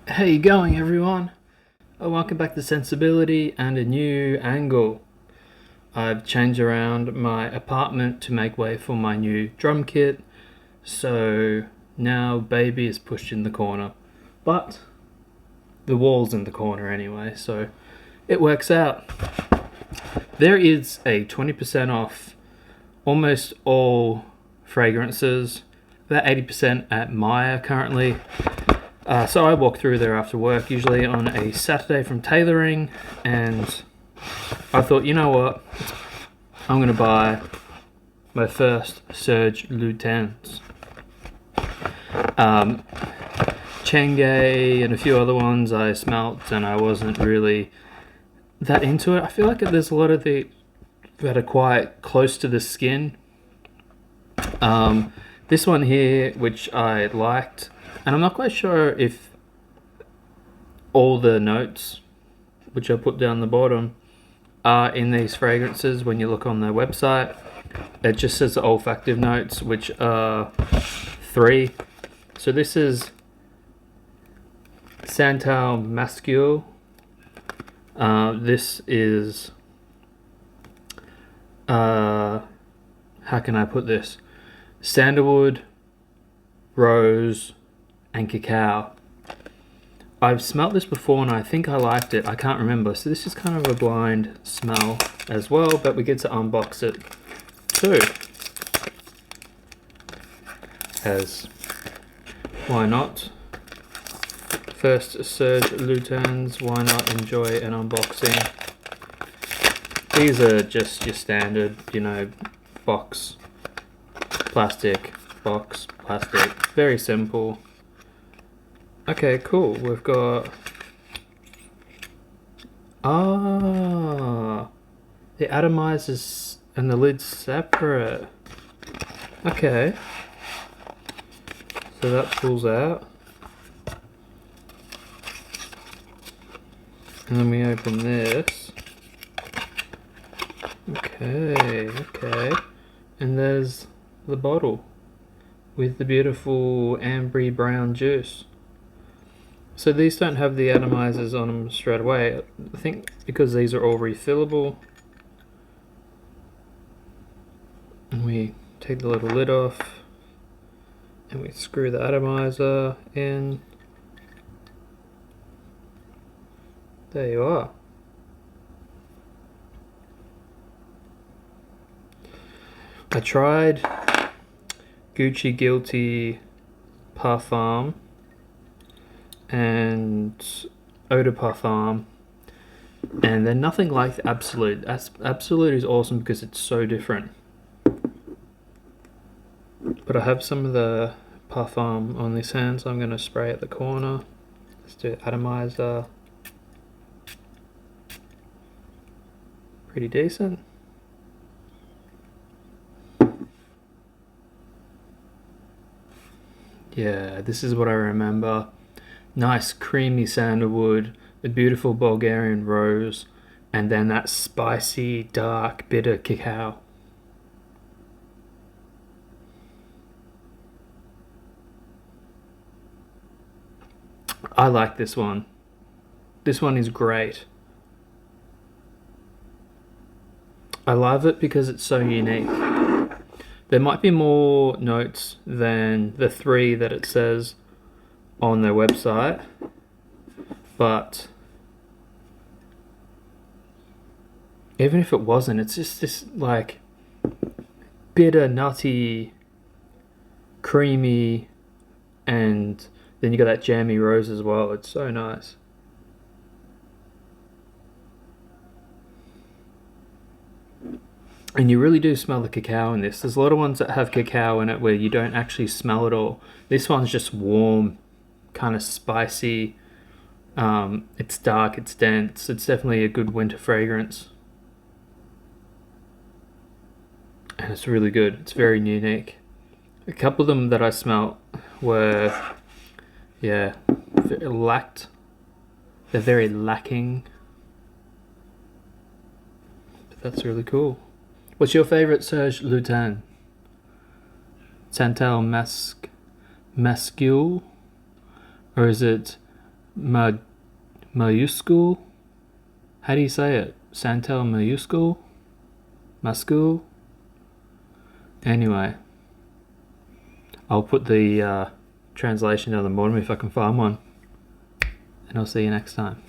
How you going, everyone? Welcome back to Sensibility and a new angle. I've changed around my apartment to make way for my new drum kit, so now baby is pushed in the corner. But the wall's in the corner anyway, so it works out. There is a 20% off almost all fragrances, about 80% at Maya currently. So I walk through there after work, usually on a Saturday from tailoring, and I thought, you know what, I'm going to buy my first Serge Lutens. Chang'e and a few other ones I smelt, and I wasn't really that into it. I feel like there's a lot of the that are quite close to the skin. This one here, which I liked, and I'm not quite sure if all the notes, which I put down the bottom, are in these fragrances when you look on their website. It just says the olfactive notes, which are 3. So this is Santal Masculine. This is, how can I put this? Sandalwood, rose, and cacao. I've smelt this before and I think I liked it. I can't remember. So this is kind of a blind smell as well, but we get to unbox it too. As why not? First Serge Lutens, why not enjoy an unboxing? These are just your standard, box, plastic, box, plastic. Very simple. Okay, cool. We've got... the atomizers and the lid's separate. Okay. So that pulls out. And then we open this. Okay. And there's the bottle with the beautiful ambery brown juice. So these don't have the atomizers on them straight away. I think because these are all refillable. And we take the little lid off and we screw the atomizer in. There you are. I tried Gucci Guilty Parfum and Eau de Parfum, and they're nothing like the Absolute. Absolute is awesome because it's so different. But I have some of the Parfum on this hand, so I'm going to spray at the corner. Let's do atomizer. Pretty decent. Yeah, this is what I remember. Nice creamy sandalwood, the beautiful Bulgarian rose, and then that spicy, dark, bitter cacao. I like this one. This one is great. I love it because it's so unique. There might be more notes than the 3 that it says on their website, but even if it wasn't, it's just this like bitter, nutty, creamy, and then you got that jammy rose as well. It's so nice. And you really do smell the cacao in this. There's a lot of ones that have cacao in it where you don't actually smell it all. This one's just warm, kind of spicy. It's dark, it's dense. It's definitely a good winter fragrance. And it's really good. It's very unique. A couple of them that I smelt were, they're very lacking. But that's really cool. What's your favorite Serge Lutens? Santal Masculine? Or is it Mayuskul. How do you say it? Santel Mayuskul? Maskul? Anyway, I'll put the translation down the bottom if I can find one. And I'll see you next time.